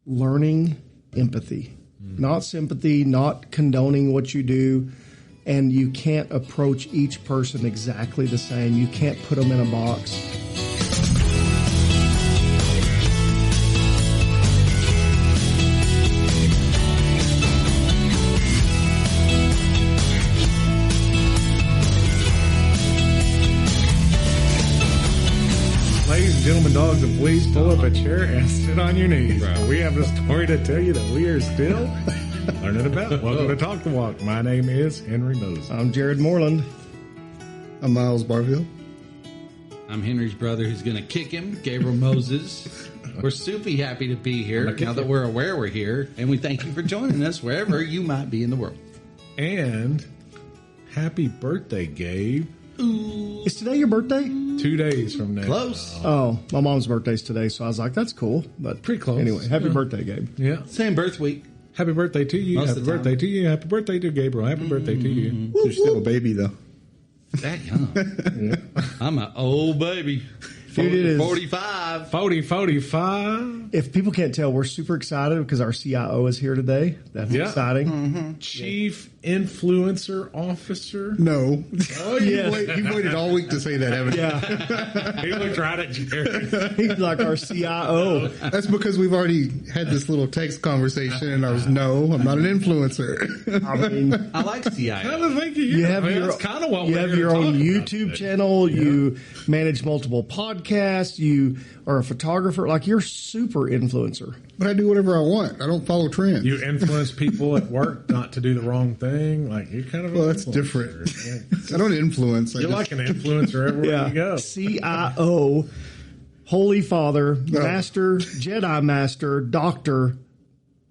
learning empathy, not sympathy, not condoning what you do. And you can't approach each person exactly the same. You can't put them in a box. Ladies and gentlemen, dogs, and please pull up a chair and sit on your knees. We have a story to tell you that we are still learning about. Welcome to Talk the Walk. My name is Henry Moses. I'm Jared Moreland. I'm Myles Barfield. I'm Henry's brother who's going to kick him, Gabriel Moses. We're super happy to be here now that we're aware we're here, and we thank you for joining us wherever you might be in the world. And happy birthday, Gabe. Ooh. Is today your birthday? 2 days from now. Close. Oh, my mom's birthday's today, so I was like, that's cool. But Pretty close. Anyway, happy birthday, Gabe. Yeah. Same birth week. Happy birthday to you. Most Happy of the birthday time. to you. Happy birthday to Gabriel. Happy birthday to you. You're still a baby, though. That young. I'm an old baby. Dude, it is. 45. 45. If people can't tell, we're super excited because our CIO is here today. That's Yeah. exciting. Chief Influencer Officer. No. Oh, Yes. You've waited all week to say that, haven't you? Yeah, He looked right at Jared. he's like our CIO. That's because we've already had this little text conversation, and I was, no, I'm not an influencer. I mean, I like I CIO. was thinking you have your, that's kind of what you we're have here your to own talk about YouTube today. channel. You manage multiple podcasts. You are a photographer. Like, you're super influencer. But I do whatever I want. I don't follow trends. You influence people at work not to do the wrong thing. Like, you're kind of Well, that's different. I don't influence. You're like an influencer everywhere you go. CIO, Holy Father, Master, Jedi Master, Dr.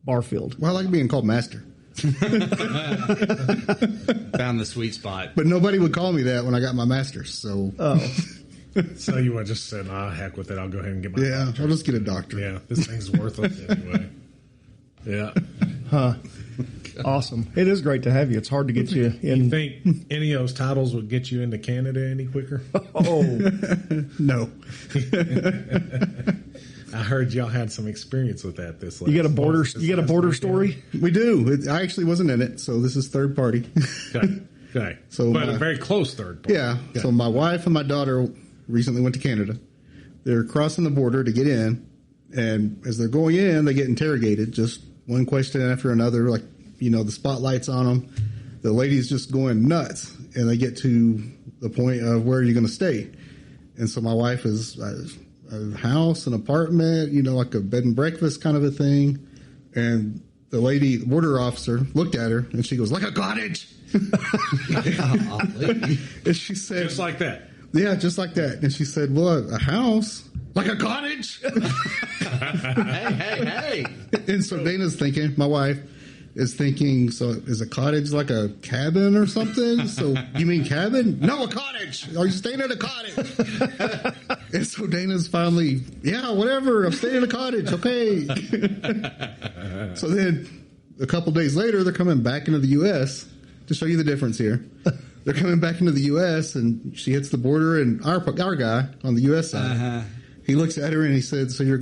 Barfield. Well, I like being called master. Found the sweet spot. But nobody would call me that when I got my master's. So, So you would just say, nah, heck with it. I'll go ahead and get my yeah, doctorate. I'll just get a doctorate. Yeah, this thing's worthless anyway. Yeah. Awesome. It is great to have you. It's hard to get you You in. think any of those titles would get you into Canada any quicker? Oh, No. I heard y'all had some experience with that this last you got a border. this You got a last border weekend. story. We do. I actually wasn't in it, so this is third party. Okay. Okay. So, but a very close third party. Yeah. Okay. So my wife and my daughter recently went to Canada. They're crossing the border to get in, and as they're going in, they get interrogated. Just one question after another, like, the spotlight's on them. The lady's just going nuts, and they get to the point of, where are you going to stay? And so my wife is a house, an apartment, like a bed and breakfast kind of a thing. And the lady, the border officer, looked at her, and she goes, like a cottage. And she said, Just like that. yeah, just like that. And she said, well, a house? Like a cottage? Hey. And so Dana's thinking, my wife is thinking, so is a cottage like a cabin or something? So you mean cabin? No, a cottage. Are you staying at a cottage? And so Dana's finally, yeah, whatever. I'm staying in a cottage. Okay. So then a couple days later, they're coming back into the U.S. to show you the difference here. They're coming back into the U.S. and she hits the border, and our guy on the U.S. side, he looks at her and he said, so you're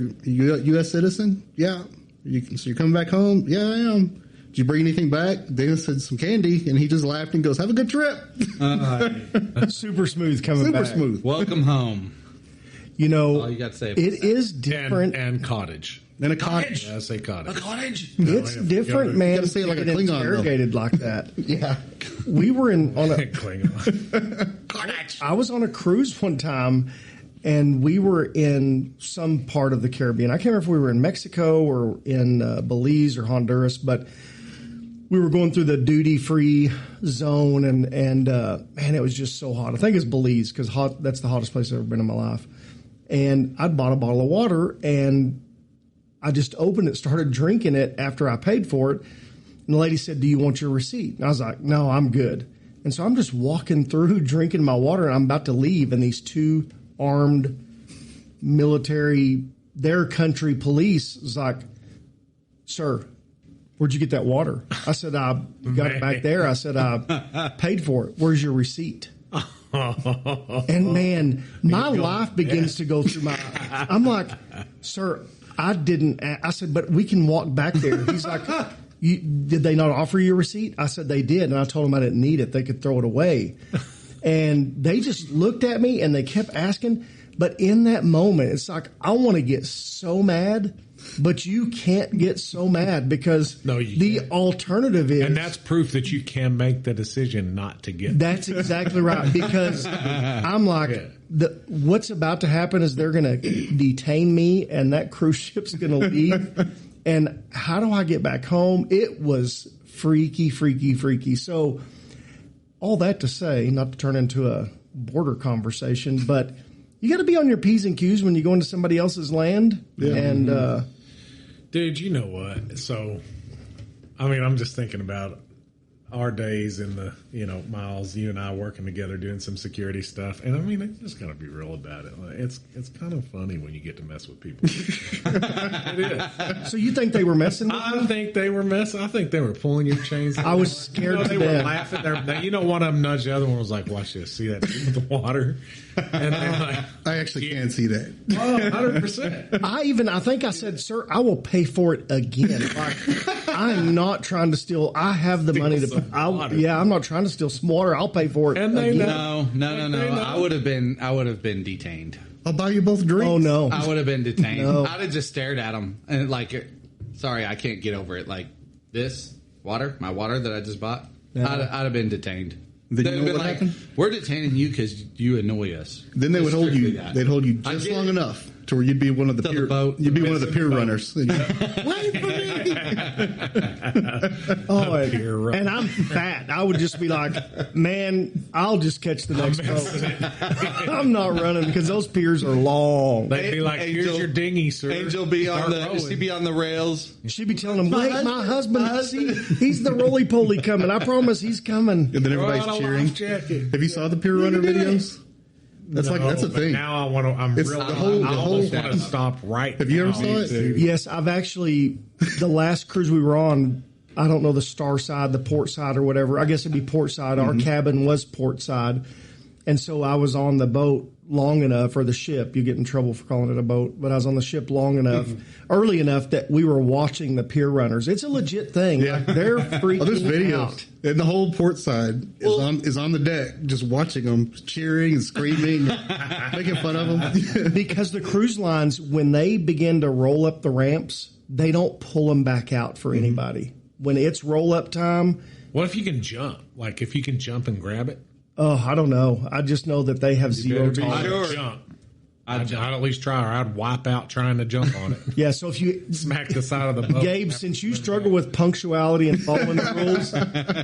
a U.S. citizen? Yeah. So you're coming back home? Yeah, I am. Did you bring anything back? Dana said some candy, and he just laughed and goes, have a good trip. Super smooth coming Super back. smooth. Welcome home. All you got to say. it is different. And cottage. And a cottage. Yeah, I say cottage. Cottage. It's No, you different, gotta- man. you gotta say it like to a get Klingon, though. interrogated like that. Yeah. We were on a. Klingon. Cottage. I was on a cruise one time, and we were in some part of the Caribbean. I can't remember if we were in Mexico or in Belize or Honduras, but we were going through the duty-free zone, and man, it was just so hot. I think it's Belize because that's the hottest place I've ever been in my life. And I'd bought a bottle of water, and I just opened it, started drinking it after I paid for it. And the lady said, do you want your receipt? And I was like, no, I'm good. And so I'm just walking through drinking my water, and I'm about to leave, and these two armed military, their country police is like, sir, where'd you get that water? I said, I got it back there. I said, I paid for it. Where's your receipt? And man, my life begins to go through my, I'm like, sir, I didn't. I said, but we can walk back there. He's like, did they not offer you a receipt? I said they did, and I told them I didn't need it. They could throw it away. And they just looked at me and they kept asking. But in that moment, it's like, I want to get so mad, but you can't get so mad because the alternative is. And that's proof that you can make the decision not to get. That's exactly right. Because I'm like, what's about to happen is they're going to detain me and that cruise ship's going to leave. And how do I get back home? It was freaky, freaky, freaky. So all that to say, not to turn into a border conversation, but you got to be on your P's and Q's when you go into somebody else's land. Yeah. And, dude, you know what? So, I mean, I'm just thinking about our days in the, Miles, you and I working together doing some security stuff. And I mean, I just got to be real about it. Like, it's kind of funny when you get to mess with people. It is. So you think they were messing with you? I think they were messing. I think they were pulling your chains. I was scared they were laughing. One of them nudged the other one, was like, watch this. See that with the water? And they're like, I actually can't see that. Oh, 100%. I think I said, sir, I will pay for it again. Like, I'm not trying to steal. I have the money to. I'm not trying to steal some water. I'll pay for it. And they know. No. I would have been detained. I'll buy you both drinks. Oh no, I would have been detained. No. I'd have just stared at them and like, sorry, I can't get over it. Like this my water that I just bought. No. I'd have been detained. Then you know what happened? We're detaining you because you annoy us. Then they would hold you. They'd hold you just long enough to where you'd be one of the peer. You'd be one of the peer runners. Wait for me. And I'm fat. I would just be like, man, I'll just catch the next boat. I'm not running because those piers are long. They'd be like, here's your dinghy, sir. Angel be on she'd be on the rails. She'd be telling them, wait, my husband, he's the roly-poly coming. I promise he's coming. And then everybody's cheering. Have you saw the peer runner videos? That's a thing. Now I want to. I almost want to stop right. Have you ever saw it? Yes, I've actually. The last cruise we were on, I don't know the star side, the port side, or whatever. I guess it'd be port side. Our cabin was port side, and so I was on the boat long enough, or the ship. You get in trouble for calling it a boat, but I was on the ship long enough, early enough that we were watching the pier runners. It's a legit thing. Yeah. Like, they're freaking there's videos. Out. And the whole port side is on the deck, just watching them, cheering and screaming, making fun of them. Because the cruise lines, when they begin to roll up the ramps, they don't pull them back out for anybody. When it's roll up time. What if you can jump? Like if you can jump and grab it? Oh, I don't know. I just know that they have zero tolerance. I'd at least try, or I'd wipe out trying to jump on it. Yeah, so if you smack the side of the boat. Gabe, since you struggle with punctuality and following the rules,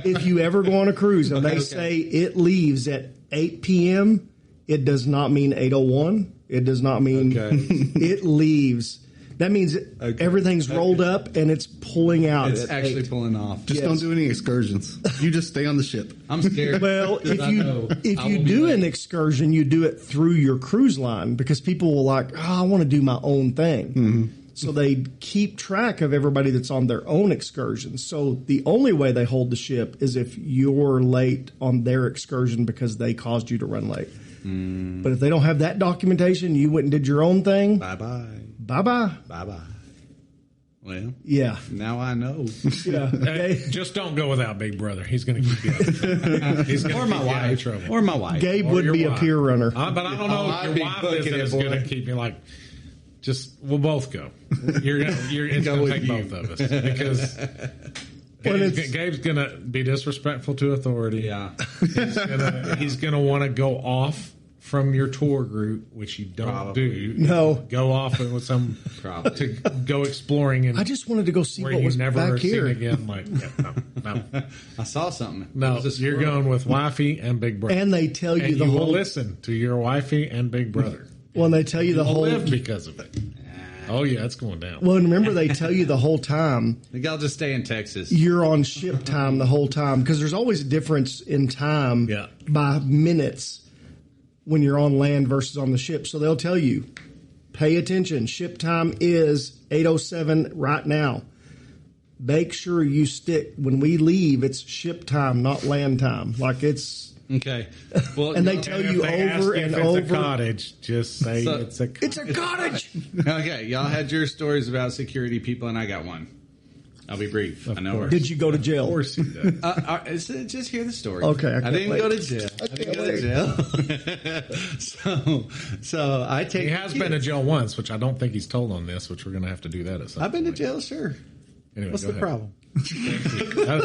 if you ever go on a cruise and they say it leaves at 8 p.m., it does not mean 8:01. It does not mean it leaves. That means everything's rolled up and it's pulling out. It's actually pulling off. Just don't do any excursions. You just stay on the ship. I'm scared. Well, if you do an excursion, you do it through your cruise line because people will like, I want to do my own thing. Mm-hmm. So they keep track of everybody that's on their own excursions. So the only way they hold the ship is if you're late on their excursion because they caused you to run late. Mm. But if they don't have that documentation, you went and did your own thing. Bye-bye. Bye-bye. Bye-bye. Well, yeah. Now I know. Yeah. Okay. Just don't go without Big Brother. He's going to keep you out of trouble. He's going to keep you out of trouble. Or my wife. Gabe would be a peer runner. But I don't know if your wife is going to keep you like, we'll both go. It's going to take both of us. Because Gabe's going to be disrespectful to authority. Yeah. He's going to want to go off from your tour group, which you don't do. No. Go off with some to go exploring. And I just wanted to go see what was never back here. Again. Like, no. I saw something. No, you're going with wifey and Big Brother. And they tell you and the you whole... will listen to your wifey and Big Brother. Well, and they tell you the whole... live because of it. Oh, yeah, it's going down. Well, and remember, they tell you the whole time. I think I'll just stay in Texas. You're on ship time the whole time. Because there's always a difference in time by minutes when you're on land versus on the ship. So they'll tell you, pay attention. Ship time is 8:07 right now. Make sure you stick. When we leave, it's ship time, not land time. Like it's Okay. Well, And they tell you over and if it's over. a cottage, just say it's a It's a cottage. okay, y'all had your stories about security people, and I got one. I'll be brief. I know. Did you go to Of jail? course he does. Just hear the story. Okay, I I can't didn't wait. go to jail. I didn't go to jail. so I take. He has been to jail once, which I don't think he's told on this, which we're going to have to do that at some I've been to point. jail, sure. Anyway, What's go the ahead. problem?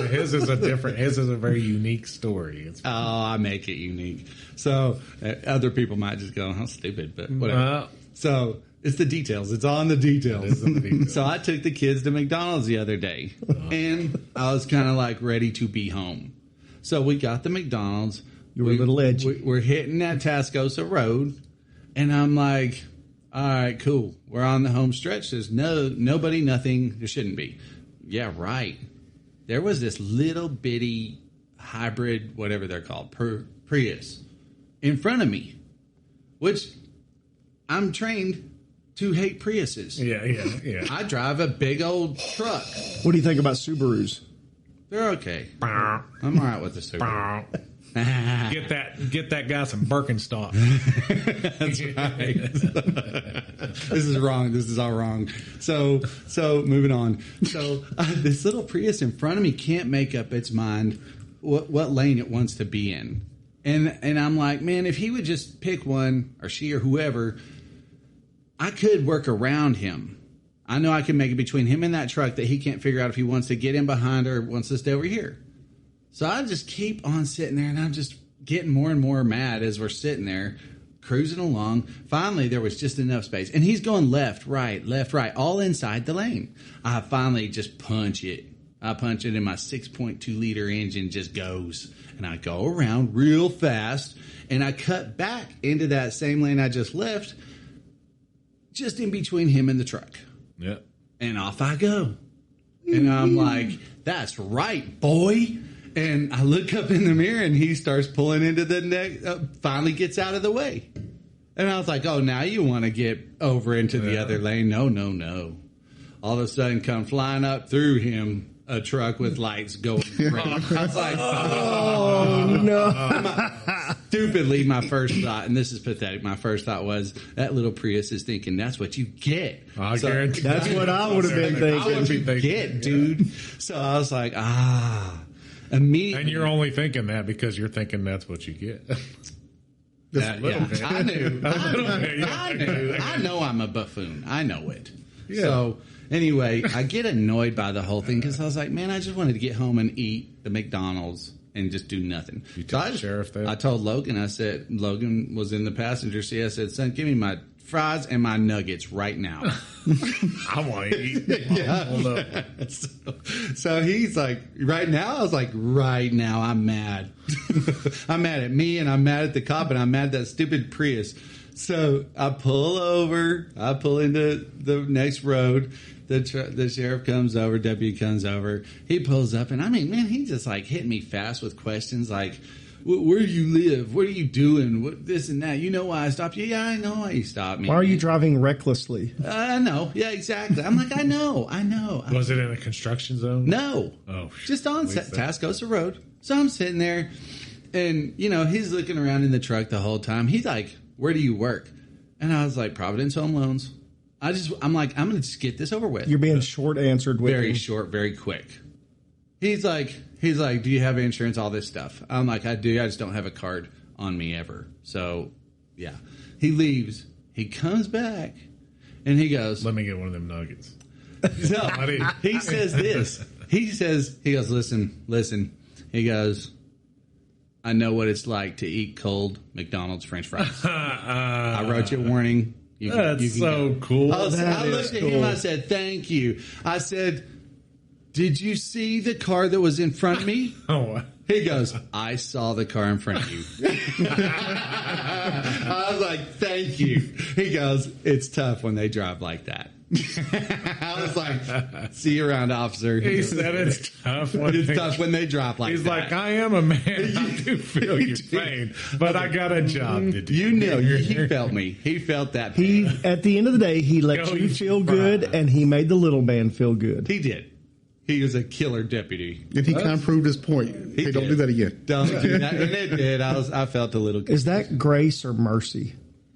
His is a different. His is a very unique story. It's Oh, I make it unique. So other people might just go, "How stupid," but whatever. So it's the details. It's all in the details. It is in the details. So I took the kids to McDonald's the other day, and I was kind of like ready to be home. So we got the McDonald's. You were a little edgy. We're hitting that Tascosa Road, and I'm like, all right, cool. We're on the home stretch. There's nobody, nothing. There shouldn't be. Yeah, right. There was this little bitty hybrid, whatever they're called, Prius, in front of me, which I'm trained to hate Priuses. yeah. I drive a big old truck. What do you think about Subarus? They're okay. I'm all right with the Subaru. Get that guy some Birkenstock. That's right. This is wrong. This is all wrong. So moving on. So this little Prius in front of me can't make up its mind what lane it wants to be in. And I'm like, man, if he would just pick one, or she or whoever, I could work around him. I know I can make it between him and that truck that he can't figure out if he wants to get in behind or wants to stay over here. So I just keep on sitting there, and I'm just getting more and more mad as we're sitting there, cruising along. Finally, there was just enough space. And he's going left, right, all inside the lane. I finally just punch it. I punch it, and my 6.2-liter engine just goes. And I go around real fast, and I cut back into that same lane I just left, just in between him and the truck. Yeah. And off I go. And I'm like, that's right, boy. And I look up in the mirror, and he starts pulling into the next, finally gets out of the way. And I was like, oh, now you want to get over into the other lane? No. All of a sudden, come flying up through him a truck with lights going red. I was like, Oh, no. stupidly, my first thought, and this is pathetic, my first thought was, that little Prius is thinking, that's what you get. I guarantee That's what I would have been That's thinking. what you get, dude. So I was like, immediately. And you're only thinking that because you're thinking that's what you get. Yeah, bit. I knew. bit, I knew. I know I'm a buffoon. I know it. Yeah. So anyway, I get annoyed by the whole thing because I was like, man, I just wanted to get home and eat the McDonald's and just do nothing. You told the sheriff that? I told Logan, I said, Logan was in the passenger seat. I said, son, give me my fries and my nuggets right now. I want to eat. Hold up. So he's like, right now? I was like, right now, I'm mad. I'm mad at me, and I'm mad at the cop, and I'm mad at that stupid Prius. So I pull over. I pull into the next road. The sheriff comes over. Deputy comes over. He pulls up, and I mean, man, he just like hitting me fast with questions like, where do you live? What are you doing? What, this and that. You know why I stopped you? Yeah, I know why you stopped me. Why are you driving recklessly? I know. Yeah, exactly. I'm like, I know. Was it in a construction zone? No. Oh, just on Tascosa Road. So I'm sitting there, and, you know, he's looking around in the truck the whole time. He's like, where do you work? And I was like, Providence Home Loans. I'm like, I'm going to just get this over with. You're being short answered with Very him. short, very quick. He's like, do you have insurance? All this stuff. I'm like, I do. I just don't have a card on me ever. So, yeah. He leaves. He comes back, and he goes, Let me get one of them nuggets. so, he says this. He goes, listen. He goes, I know what it's like to eat cold McDonald's French fries. I wrote you a warning. That's so go. cool. I That is looked at him. I said, thank you. I said, did you see the car that was in front of me? Oh, He goes, I saw the car in front of you. I was like, thank you. He goes, it's tough when they drive like that. I was like, see you around, officer. he said it's tough. It's tough when they drop like He's that. like, I am a man. I do feel your pain, but I got a job to do. You know, he felt me. He felt that pain. At the end of the day, he let Go you eat feel your good, fries. and he made the little man feel good. He did. He was a killer deputy. And he kind of proved his point. Hey, don't do that again. Don't do that. And it did. I felt a little. Is that grace or mercy?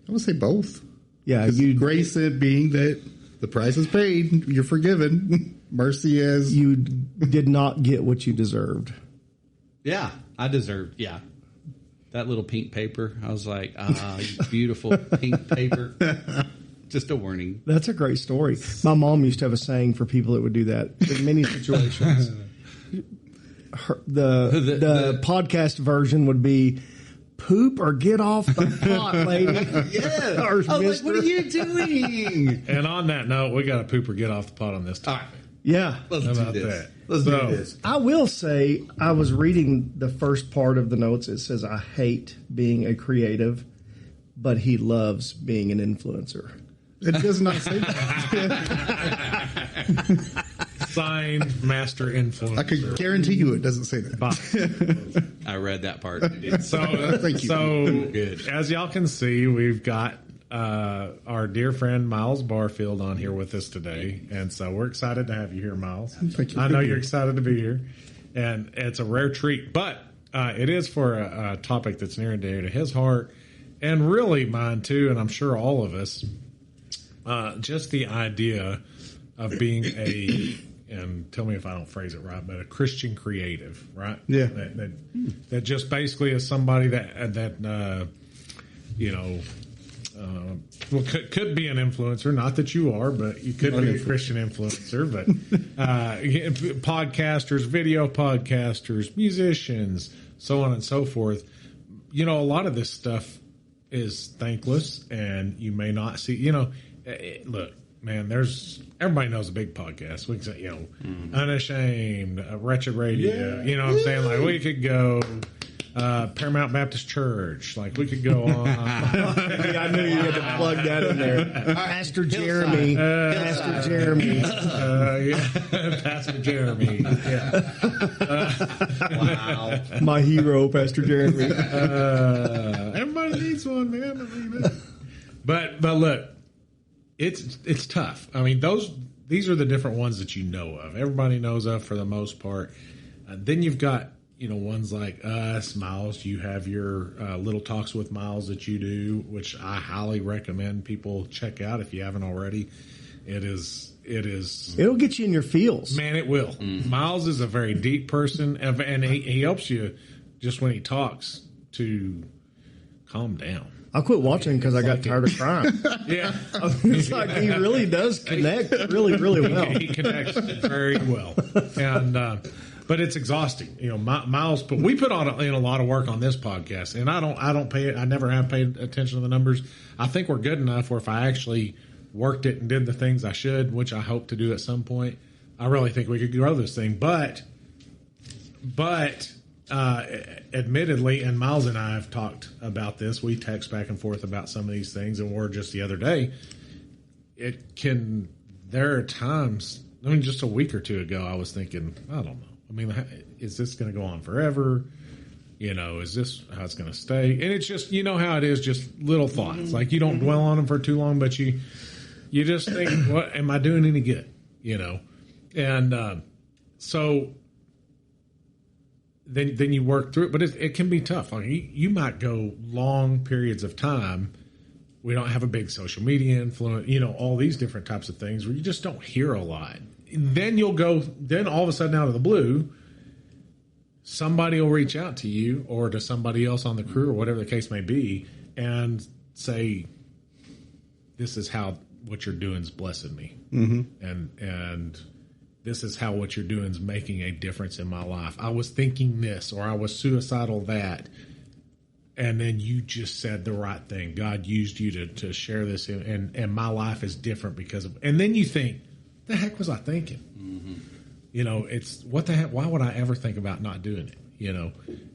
I would say both. Yeah, grace it being that the price is paid, you're forgiven. Mercy is you did not get what you deserved. Yeah, I deserved. Yeah, that little pink paper. I was like, you beautiful pink paper. Just a warning. That's a great story. My mom used to have a saying for people that would do that in many situations. The podcast version would be, poop or get off the pot, lady. Yeah. I was like, what are you doing? And on that note, we got to poop or get off the pot on this topic. Yeah. Let's How do about this. that? Let's do this. I will say, I was reading the first part of the notes. It says, I hate being a creative, but he loves being an influencer. It does not say that. Signed, master influencer. I could guarantee you it doesn't say that. I read that part. So, Thank you. Good. As y'all can see, we've got our dear friend Myles Barfield on here with us today, and so we're excited to have you here, Myles. Thank you. I know you're excited to be here, and it's a rare treat, but it is for a topic that's near and dear to his heart, and really mine too, and I'm sure all of us. Just the idea of being and tell me if I don't phrase it right, but a Christian creative, right? Yeah. That just basically is somebody that could be an influencer. Not that you are, but you could be a Christian influencer. But podcasters, video podcasters, musicians, so on and so forth. A lot of this stuff is thankless, and you may not see. Look, man, everybody knows a big podcast. We can say, Unashamed, Wretched Radio. You know what I'm saying? Like, we could go Paramount Baptist Church. Like, we could go on. I knew you had to plug that in there. Pastor Jeremy. Pastor Jeremy. Pastor Jeremy. Yeah. Wow. My hero, Pastor Jeremy. Everybody needs one, man. But look. It's tough. I mean, these are the different ones that you know of. Everybody knows of for the most part. Then you've got ones like us, Myles. You have your little talks with Myles that you do, which I highly recommend people check out if you haven't already. It is. It'll get you in your feels. Man, it will. Mm-hmm. Myles is a very deep person, and he helps you just when he talks to calm down. I quit watching because I got tired of crying. Yeah. It's like he really does connect really, really well. He connects very well. And but it's exhausting. Myles, but we put in a lot of work on this podcast, and I never have paid attention to the numbers. I think we're good enough where if I actually worked it and did the things I should, which I hope to do at some point, I really think we could grow this thing. But admittedly, and Myles and I have talked about this. We text back and forth about some of these things, and we're just the other day. There are times. I mean, just a week or two ago, I was thinking, I don't know. I mean, is this going to go on forever? Is this how it's going to stay? And it's just, how it is, just little thoughts. Like, you don't dwell on them for too long, but you just think, what am I doing any good? And so. Then you work through it, but it can be tough. Like you might go long periods of time. We don't have a big social media influence, all these different types of things where you just don't hear a lot. And then then all of a sudden out of the blue, somebody will reach out to you or to somebody else on the crew or whatever the case may be and say, this is how what you're doing is blessing me. Mm-hmm. And this is how what you're doing is making a difference in my life. I was thinking this, or I was suicidal that, and then you just said the right thing. God used you to share this, and my life is different because of. And then you think, the heck was I thinking? Mm-hmm. It's what the heck? Why would I ever think about not doing it?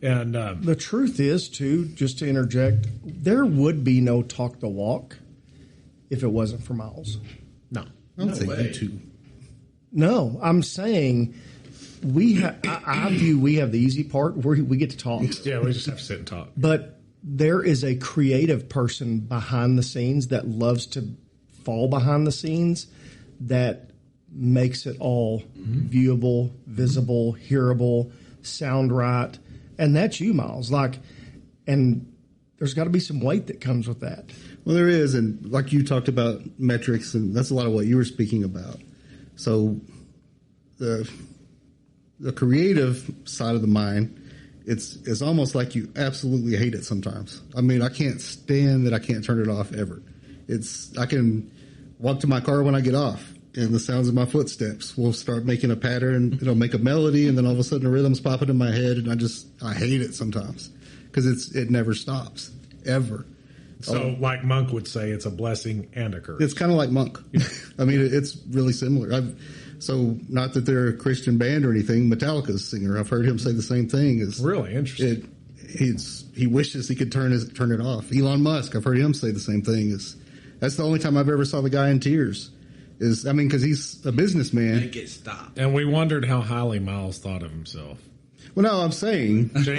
And the truth is, too, just to interject, there would be no Talk the Walk if it wasn't for Myles. No, I would say YouTube. No, I'm saying I view we have the easy part where we get to talk. Yeah, we just have to sit and talk. But there is a creative person behind the scenes that loves to fall behind the scenes that makes it all viewable, visible, hearable, sound right. And that's you, Myles. And there's got to be some weight that comes with that. Well, there is. And like you talked about metrics, and that's a lot of what you were speaking about. So the creative side of the mind, it's almost like you absolutely hate it sometimes. I mean, I can't stand that I can't turn it off ever. I can walk to my car when I get off, and the sounds of my footsteps will start making a pattern. It'll make a melody, and then all of a sudden a rhythm's popping in my head, and I hate it sometimes because it never stops, ever. So, like Monk would say, it's a blessing and a curse. It's kind of like Monk. Yeah. I mean, it's really similar. So, not that they're a Christian band or anything. Metallica's singer, I've heard him say the same thing. It's really interesting. He wishes he could turn it off. Elon Musk, I've heard him say the same thing. That's the only time I've ever saw the guy in tears. Because he's a businessman. And it gets stopped. And we wondered how highly Myles thought of himself. Well, no, I'm saying. Myles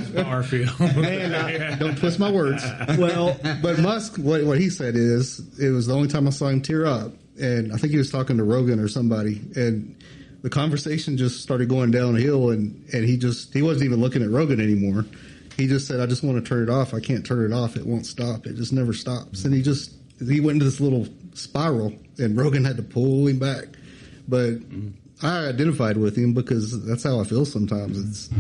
Barfield. Man, don't twist my words. Well, but Musk, what he said is, it was the only time I saw him tear up. And I think he was talking to Rogan or somebody. And the conversation just started going downhill. And he wasn't even looking at Rogan anymore. He just said, I just want to turn it off. I can't turn it off. It won't stop. It just never stops. And he went into this little spiral, and Rogan had to pull him back. But I identified with him because that's how I feel sometimes.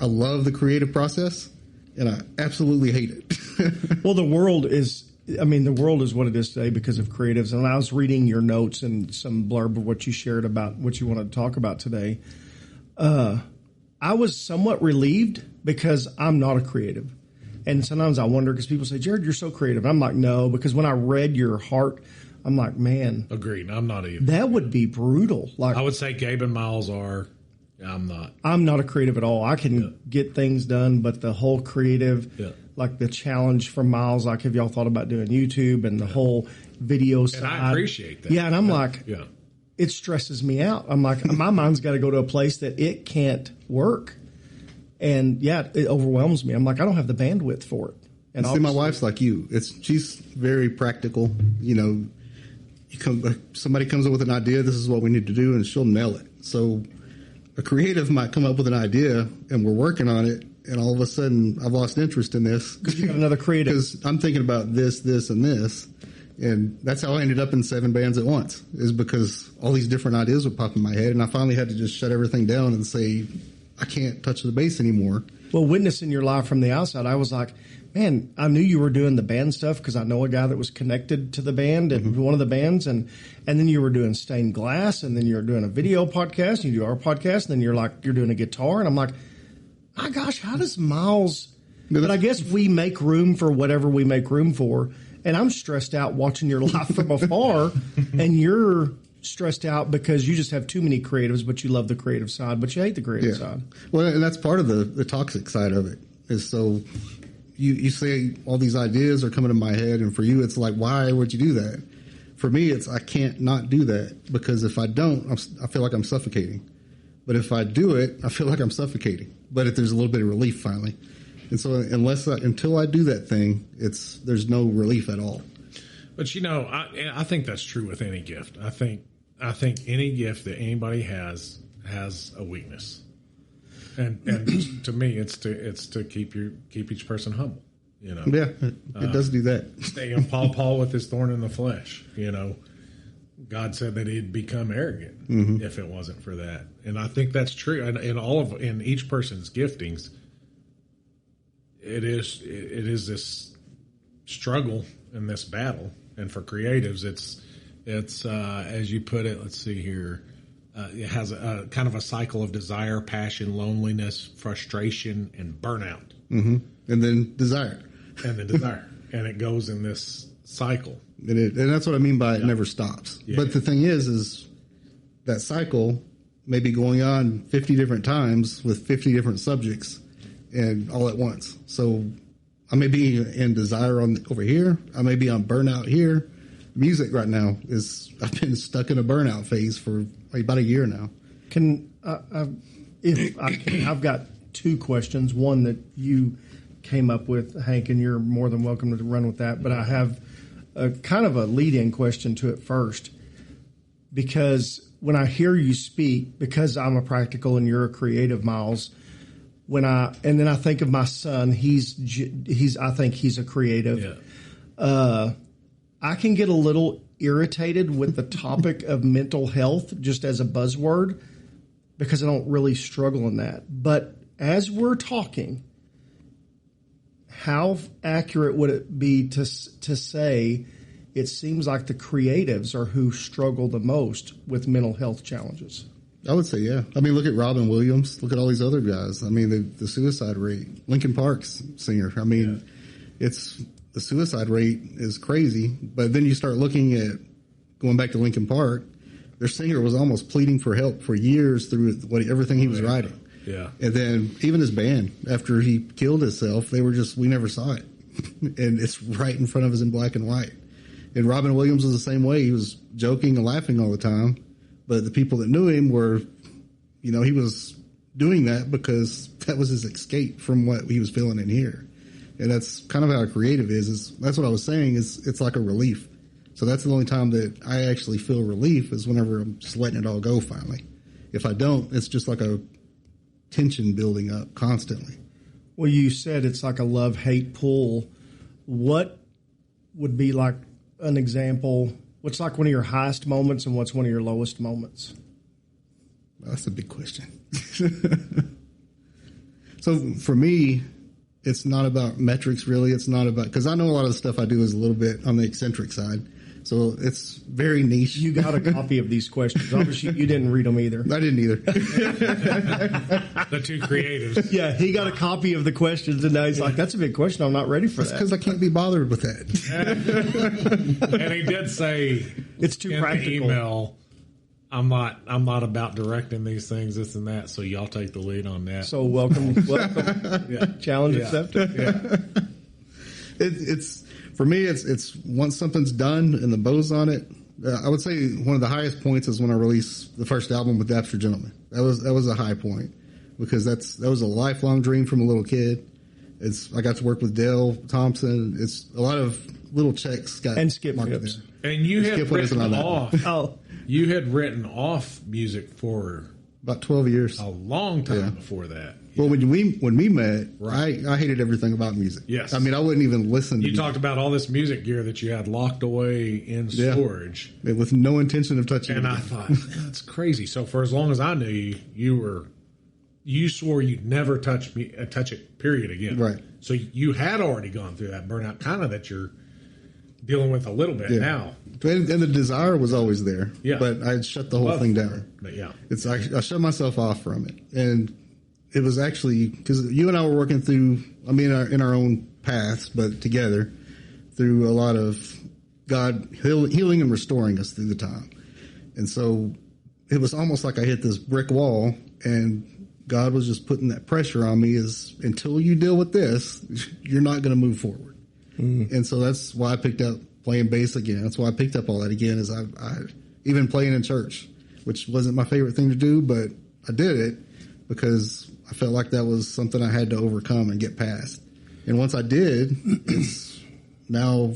I love the creative process, and I absolutely hate it. Well, the world is what it is today because of creatives. And I was reading your notes and some blurb of what you shared about what you wanted to talk about today. I was somewhat relieved because I'm not a creative. And sometimes I wonder because people say, Jared, you're so creative. And I'm like, no, because when I read your heart, I'm like, man. Agreed. I'm not either. That would be brutal. Like, I would say Gabe and Myles are. I'm not. I'm not a creative at all. I can get things done, but the whole creative, like the challenge from Myles, like have y'all thought about doing YouTube and the whole video side? And I appreciate that. Yeah, and I'm like, it stresses me out. I'm like, my mind's got to go to a place that it can't work. And it overwhelms me. I'm like, I don't have the bandwidth for it. And see, my wife's like you. She's very practical. You know, somebody comes up with an idea. This is what we need to do, and she'll nail it. So a creative might come up with an idea, and we're working on it, and all of a sudden I've lost interest in this because you got another creative. Because I'm thinking about this, and this, and that's how I ended up in 7 bands at once. Is because all these different ideas would pop in my head, and I finally had to just shut everything down and say, I can't touch the bass anymore. Well, witnessing your life from the outside, I was like, man, I knew you were doing the band stuff because I know a guy that was connected to the band and one of the bands. And then you were doing stained glass, and then you're doing a video podcast, and you do our podcast, and then you're doing a guitar. And I'm like, my gosh, how does Myles... But I guess we make room for whatever we make room for. And I'm stressed out watching your life from afar, and you're stressed out because you just have too many creatives, but you love the creative side, but you hate the creative side. Well, and that's part of the toxic side of it. Is so you say all these ideas are coming in my head, and for you it's like, why would you do that? For me, it's I can't not do that, because if I don't, I feel like I'm suffocating. But if I do it, I feel like I'm suffocating. But if there's a little bit of relief finally. And so until I do that thing, there's no relief at all. But I think that's true with any gift. I think any gift that anybody has a weakness, and to me, it's to keep each person humble. You know, it does do that. Paul with his thorn in the flesh. You know, God said that he'd become arrogant if it wasn't for that, and I think that's true. And in each person's giftings, it is this struggle and this battle. And for creatives, it's as you put it. Let's see here. It has a kind of a cycle of desire, passion, loneliness, frustration, and burnout. Mm-hmm. And then desire. And it goes in this cycle. And that's what I mean by it never stops. Yeah. But the thing is that cycle may be going on 50 different times with 50 different subjects, and all at once. So I may be in desire over here. I may be on burnout here. Music right now I've been stuck in a burnout phase for about a year now. I've got 2 questions. One that you came up with, Hank, and you're more than welcome to run with that. But I have kind of a lead-in question to it first, because when I hear you speak, because I'm a practical and you're a creative, Myles, and then I think of my son, I think he's a creative. Yeah. I can get a little irritated with the topic of mental health just as a buzzword because I don't really struggle in that. But as we're talking, how accurate would it be to say it seems like the creatives are who struggle the most with mental health challenges? I would say, yeah. I mean, look at Robin Williams. Look at all these other guys. I mean, the suicide rate. Linkin Park's singer. I mean, the suicide rate is crazy. But then you start looking at going back to Linkin Park. Their singer was almost pleading for help for years through everything he was writing. Yeah. And then even his band, after he killed himself, we never saw it. And it's right in front of us in black and white. And Robin Williams was the same way. He was joking and laughing all the time. But the people that knew him were, he was doing that because that was his escape from what he was feeling in here. And that's kind of how a creative is that's what I was saying, is it's like a relief. So that's the only time that I actually feel relief is whenever I'm just letting it all go finally. If I don't, it's just like a tension building up constantly. Well, you said it's like a love-hate pull. What would be like an example? What's like one of your highest moments and what's one of your lowest moments? That's a big question. So for me, it's not about metrics really. It's not about, because I know a lot of the stuff I do is a little bit on the eccentric side. So it's very niche. You got a copy of these questions. Obviously, you didn't read them either. I didn't either. The two creatives. Yeah, he got a copy of the questions, and now he's like, that's a big question. I'm not ready for that. Because I can't be bothered with that. And he did say it's too in practical. the email, I'm not about directing these things, this and that, so y'all take the lead on that. So welcome. Yeah. Challenge accepted. Yeah. It's for me. It's once something's done and the bow's on it. I would say one of the highest points is when I released the first album with Dapster Gentleman. That was a high point because that was a lifelong dream from a little kid. I got to work with Dale Thompson. It's a lot of little checks got and Skip marked Phipps. there. And you had Skip wasn't on written that off. Oh, You had written off music for About 12 years. a long time before that. Well, when we met, Right. I hated everything about music. Yes. I mean, I wouldn't even listen to You talked about all this music gear that you had locked away in storage. it with no intention of touching And it. I thought, that's crazy. So for as long as I knew you, you swore you'd never touch it, period, again. Right. So you had already gone through that burnout, kind of that you're dealing with a little bit now. And the desire was always there. Yeah. But I shut the whole thing down. But yeah. I shut myself off from it. And it was actually, because you and I were working through, in our own paths, but together, through a lot of God healing and restoring us through the time. And so it was almost like I hit this brick wall, and God was just putting that pressure on me is until you deal with this, you're not going to move forward. Mm. And so that's why I picked up playing bass again. That's why I picked up all that again, is I even playing in church, which wasn't my favorite thing to do, but I did it because I felt like that was something I had to overcome and get past. And once I did, it's now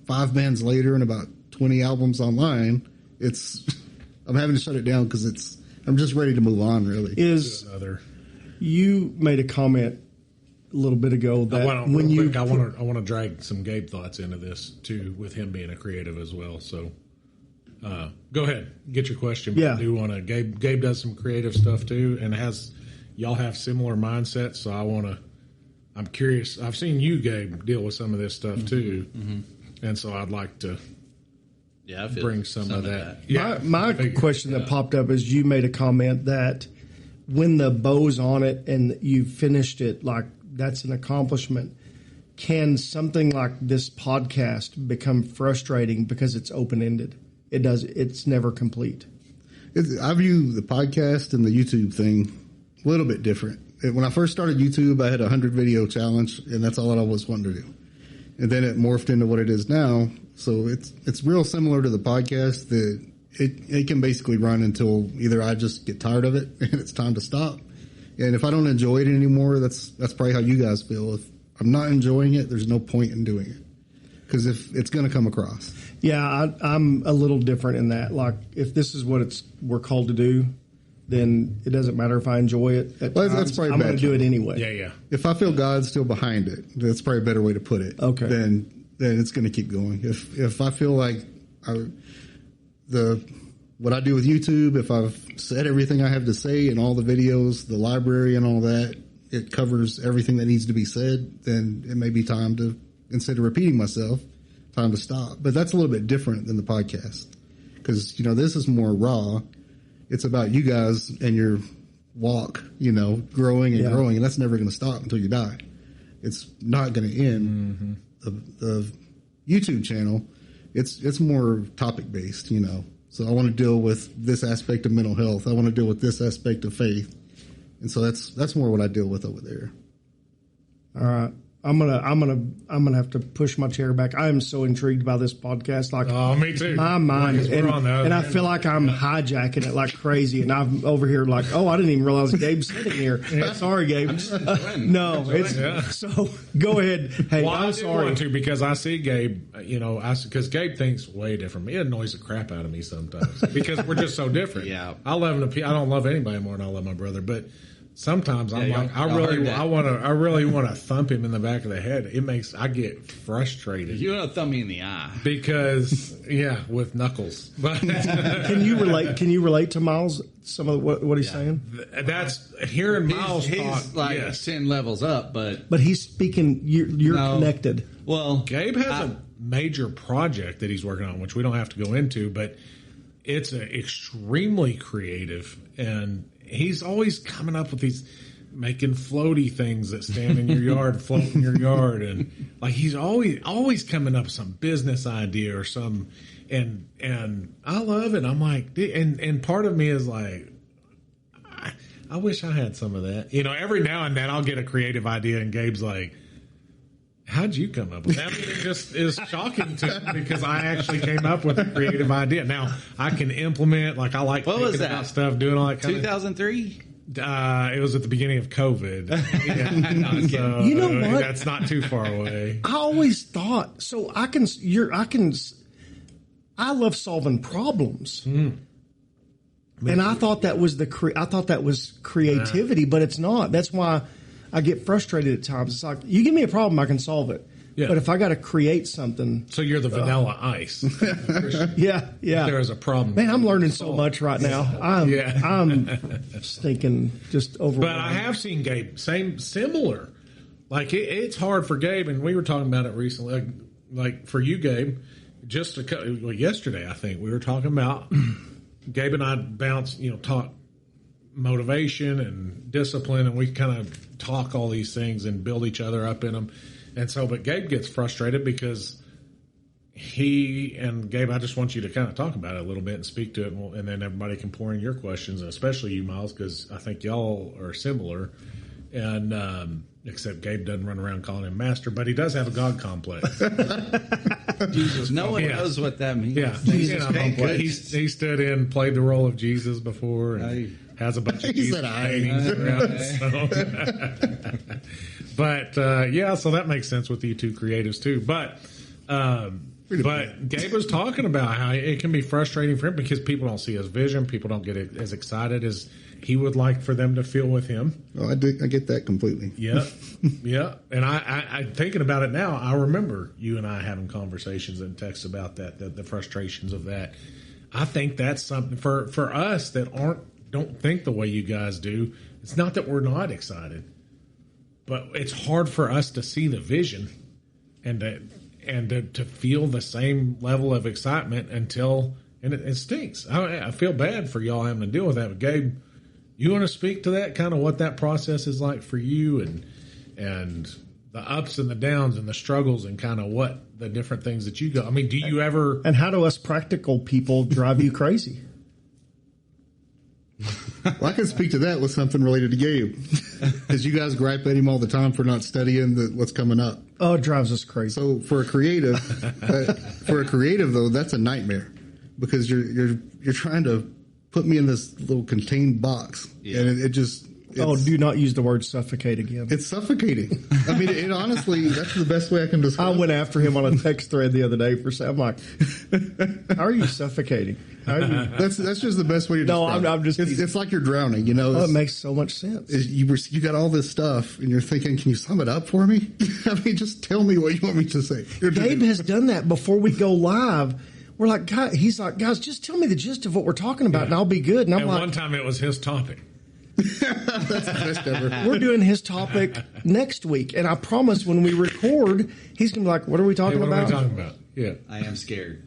5 bands later and about 20 albums online. I'm having to shut it down because I'm just ready to move on, really. You made a comment a little bit ago that I want to drag some Gabe thoughts into this too, with him being a creative as well. So go ahead, get your question. But yeah, I do want to. Gabe does some creative stuff too, and y'all have similar mindsets. So I'm curious. I've seen you, Gabe, deal with some of this stuff too, and so I'd like to. Yeah, I feel bring some of that. Yeah, my question that popped up is you made a comment that when the bow's on it and you finished it, like that's an accomplishment. Can something like this podcast become frustrating because it's open-ended? It does. It's never complete. I view the podcast and the YouTube thing a little bit different. When I first started YouTube, I had a 100 video challenge, and that's all I was wanting to do. And then it morphed into what it is now. So it's real similar to the podcast that it can basically run until either I just get tired of it and it's time to stop. And if I don't enjoy it anymore, that's probably how you guys feel. If I'm not enjoying it, there's no point in doing it. because if it's going to come across. Yeah, I'm a little different in that. Like, if this is what we're called to do, then it doesn't matter if I enjoy it. At Well, times, that's probably I'm going to better. do it anyway. Yeah. If I feel God's still behind it, that's probably a better way to put it. Okay. Then it's going to keep going. If I feel like what I do with YouTube, if I've said everything I have to say in all the videos, the library and all that, it covers everything that needs to be said, then it may be time to, instead of repeating myself, time to stop. But that's a little bit different than the podcast, because this is more raw. It's about you guys and your walk, growing and growing, and that's never going to stop until you die. It's not going to end. The YouTube channel, it's more topic based, So I want to deal with this aspect of mental health. I want to deal with this aspect of faith, and so that's more what I deal with over there. All right. I'm gonna have to push my chair back. I am so intrigued by this podcast. Like, Oh, me too. my mind, We're on the other and I end. feel like I'm hijacking it like crazy. And I'm over here like, oh, I didn't even realize Gabe's sitting here. Sorry, Gabe. No, it's Yeah. so. Go ahead. Hey, Well, I I'm do sorry. want to, because I see Gabe, because Gabe thinks way different. He annoys the crap out of me sometimes because we're just so different. Yeah. I love him. I don't love anybody more than I love my brother, but sometimes I'm Yeah, like, y'all heard that. I really want to thump him in the back of the head. I get frustrated You want to thumb me in the eye? because with knuckles. But Can you relate to Miles? Some of what he's saying, that's hearing Miles He's talk. like Yes. 10 levels up, but but he's speaking. You're No. connected. well, Gabe has a major project that he's working on, which we don't have to go into, but it's extremely creative, and he's always coming up with these, making floaty things that stand in your yard, float in your yard, and like he's always coming up with some business idea or some, and I love it. I'm like, and part of me is like, I wish I had some of that. Every now and then I'll get a creative idea, and Gabe's like, how'd you come up with that? I mean, it just is shocking to me because I actually came up with a creative idea. Now I can implement, like I like What was thinking that? about stuff, doing all that kind 2003? It was at the beginning of COVID. Yeah. So, You know what? That's not too far away. I always thought so. I love solving problems, and I thought that was creativity, but it's not. That's why I get frustrated at times. It's like, you give me a problem, I can solve it. Yeah. But if I got to create something, So you're the vanilla ice. yeah. There is a problem. Man, I'm learning so much right now. I'm thinking just over. But I have seen Gabe similar. Like it's hard for Gabe, and we were talking about it recently. Like for you, Gabe, yesterday I think we were talking about Gabe and I talk motivation and discipline, and we kind of talk all these things and build each other up in them. And so, but Gabe gets frustrated because Gabe, I just want you to kind of talk about it a little bit and speak to it, and then everybody can pour in your questions, and especially you, Miles, because I think y'all are similar. And except Gabe doesn't run around calling him master, but he does have a God complex. Jesus, no one knows what that means. Yeah, he stood in, played the role of Jesus before, and has a bunch of Jesus paintings around. So. But so that makes sense with you two creatives too. But Gabe was talking about how it can be frustrating for him because people don't see his vision, people don't get as excited as he would like for them to feel with him. Oh, I get that completely. Yeah, yeah. And I thinking about it now, I remember you and I having conversations and texts about that, the frustrations of that. I think that's something for us that don't think the way you guys do. It's not that we're not excited, but it's hard for us to see the vision and to feel the same level of excitement until it stinks. I feel bad for y'all having to deal with that. But Gabe, you want to speak to that, kind of what that process is like for you and the ups and the downs and the struggles and kind of what the different things that you go. I mean, do you ever? And how do us practical people drive you crazy? Well, I can speak to that with something related to Gabe, because you guys gripe at him all the time for not studying what's coming up. Oh, it drives us crazy. So for a creative, though, that's a nightmare, because you're trying to put me in this little contained box, and it Do not use the word suffocate again. It's suffocating. I mean, it honestly, that's the best way I can describe it. I went after him on a text thread the other day I'm like, how are you suffocating? How are you? That's just the best way to describe I'm just. it's like you're drowning, you know. It makes so much sense. You got all this stuff, and you're thinking, can you sum it up for me? I mean, just tell me what you want me to say. Gabe has done that before we go live. We're like, God, he's like, guys, just tell me the gist of what we're talking about, and I'll be good. And I'm like, one time it was his topic. That's the best ever. We're doing his topic next week, and I promise when we record, he's gonna be like, "What are we talking about?" What are we talking about? Yeah, I am scared.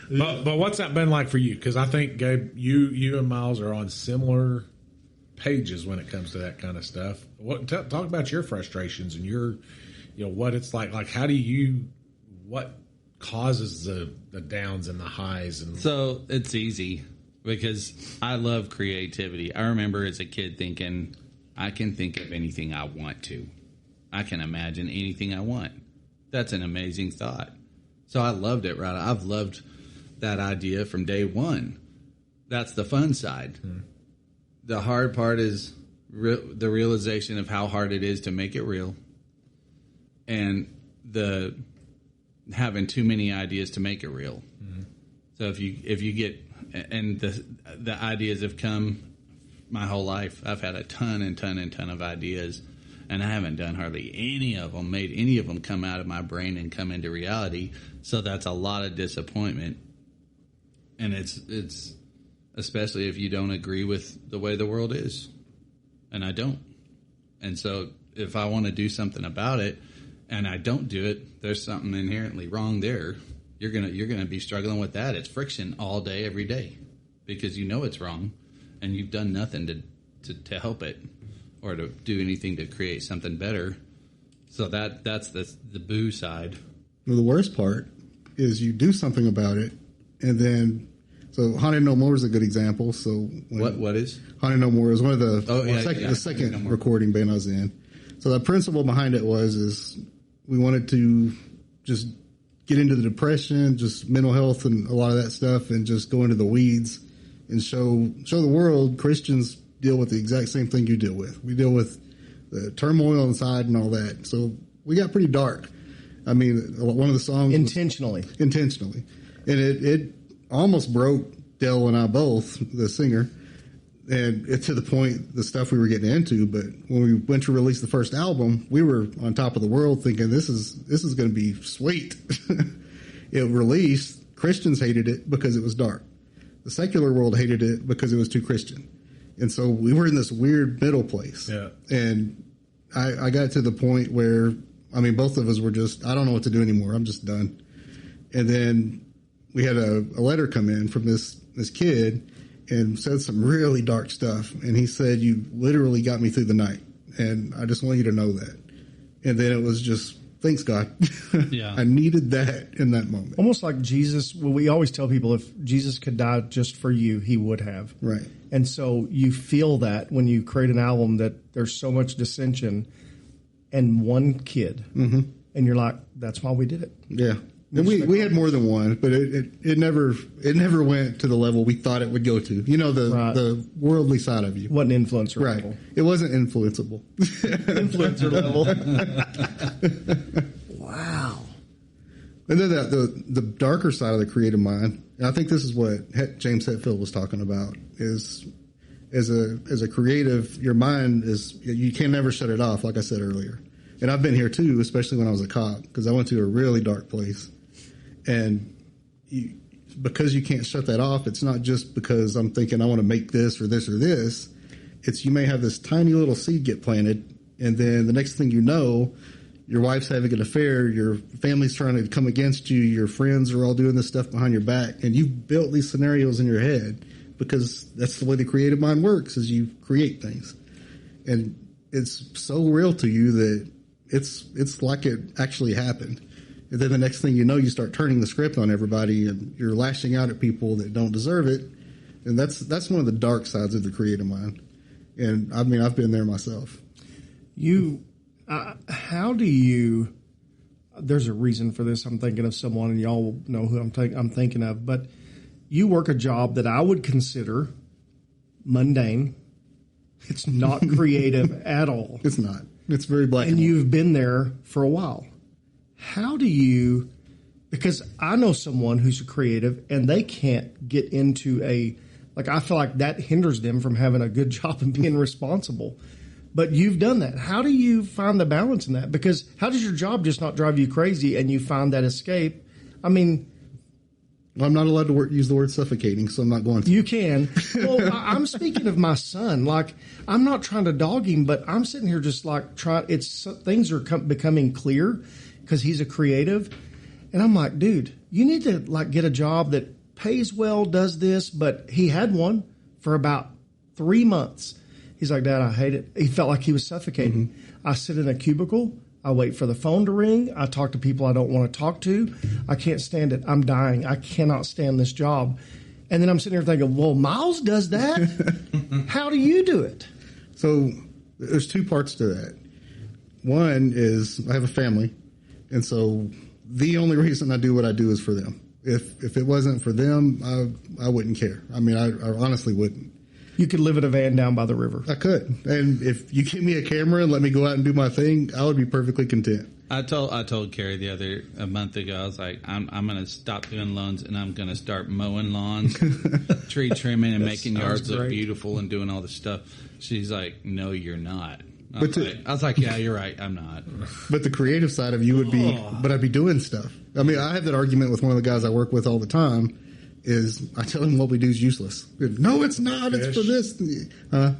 But what's that been like for you? Because I think, Gabe, you and Myles are on similar pages when it comes to that kind of stuff. Talk about your frustrations and what it's like. Like, what causes the downs and the highs? And so it's easy because I love creativity. I remember as a kid thinking, I can think of anything I want to. I can imagine anything I want. That's an amazing thought. So I loved it, right? I've loved that idea from day one. That's the fun side. The hard part is the realization of how hard it is to make it real, and the having too many ideas to make it real. So if you get, and the ideas have come my whole life. I've had a ton of ideas, and I haven't done hardly any of them, made any of them come out of my brain and come into reality. So that's a lot of disappointment. And it's especially if you don't agree with the way the world is. And I don't. And so if I want to do something about it and I don't do it, there's something inherently wrong there. You're gonna be struggling with that. It's friction all day, every day, because you know it's wrong and you've done nothing to help it or to do anything to create something better. So that's the boo side. Well, the worst part is you do something about it, and then Haunted No More is a good example. So what is Haunted No More? Is one of the the second recording band I was in. So the principle behind it is we wanted to just get into the depression, just mental health, and a lot of that stuff, and just go into the weeds and show the world Christians deal with the exact same thing you deal with. We deal with the turmoil inside and all that. So we got pretty dark. I mean, one of the songs intentionally, and it almost broke Dell and I both, the singer, and to the point the stuff we were getting into. But when we went to release the first album, we were on top of the world, thinking this is going to be sweet. It released. Christians hated it because it was dark. The secular world hated it because it was too Christian. And so we were in this weird middle place. Yeah. And I got to the point where, I mean, both of us were just, I don't know what to do anymore. I'm just done. And then we had a letter come in from this kid and said some really dark stuff. And he said, "You literally got me through the night. And I just want you to know that." And then it was just, thanks, God. Yeah. I needed that in that moment. Almost like Jesus. Well, we always tell people if Jesus could die just for you, he would have. Right. And so you feel that when you create an album that there's so much dissension and one kid. Mm-hmm. And you're like, that's why we did it. Yeah. And we had more than one, but it never went to the level we thought it would go to. You know, the worldly side of you. Wasn't influencer right. level. It wasn't influenceable. Influencer level. Wow. And then the darker side of the creative mind, and I think this is what James Hetfield was talking about, is as a creative, your mind you can never shut it off, like I said earlier. And I've been here too, especially when I was a cop, because I went to a really dark place. And because you can't shut that off, it's not just because I'm thinking I want to make this or this or this. It's you may have this tiny little seed get planted, and then the next thing you know, your wife's having an affair, your family's trying to come against you, your friends are all doing this stuff behind your back, and you've built these scenarios in your head because that's the way the creative mind works, is you create things. And it's so real to you that it's like it actually happened. And then the next thing you know, you start turning the script on everybody, and you're lashing out at people that don't deserve it. And that's one of the dark sides of the creative mind. And I mean, I've been there myself. How do you? There's a reason for this. I'm thinking of someone, and y'all know who I'm thinking of. But you work a job that I would consider mundane. It's not creative at all. It's not. It's very black And and white. you've been there for a while. How do you, because I know someone who's a creative and they can't get into I feel like that hinders them from having a good job and being responsible. But you've done that. How do you find the balance in that? Because how does your job just not drive you crazy and you find that escape? I mean, I'm not allowed to use the word suffocating, so I'm not going to. you can. Well, I'm speaking of my son. Like, I'm not trying to dog him, but I'm sitting here just like things are becoming clear because he's a creative. And I'm like, dude, you need to like get a job that pays well, does this. But he had one for about 3 months. He's like, Dad, I hate it. He felt like he was suffocating. I sit in a cubicle. I wait for the phone to ring. I talk to people I don't want to talk to. I can't stand it. I'm dying. I cannot stand this job. And then I'm sitting here thinking, well, Myles does that. How do you do it? So there's two parts to that. One is I have a family, and so the only reason I do what I do is for them. If it wasn't for them, I wouldn't care. I mean, I honestly wouldn't. You could live in a van down by the river. I could. And if you give me a camera and let me go out and do my thing, I would be perfectly content. I told Carrie a month ago, I was like, I'm going to stop doing lawns and I'm going to start mowing lawns, tree trimming, and making yards look beautiful and doing all this stuff. She's like, no, you're not. I was like, yeah, you're right. I'm not. But the creative side of you would be, but I'd be doing stuff. I mean, I have that argument with one of the guys I work with all the time. Is I tell him what we do is useless. No, it's not. Fish. It's for this.